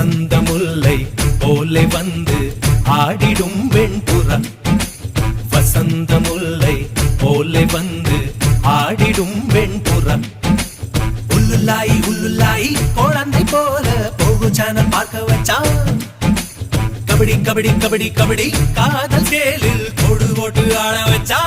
வசந்த முல்லை போலே வந்து ஆடிடும் வெண்புறா. வசந்த முல்லை போலே வந்து ஆடிடும் வெண்புறா. உள்ளுல்லாய் உள்ளுல்லாய் குழந்தை போல போகு சேனல் பார்க்க வச்சான். கபடி கபடி கபடி கபடி காதல் சேலில் கொடு போட்டு ஆட வச்சா.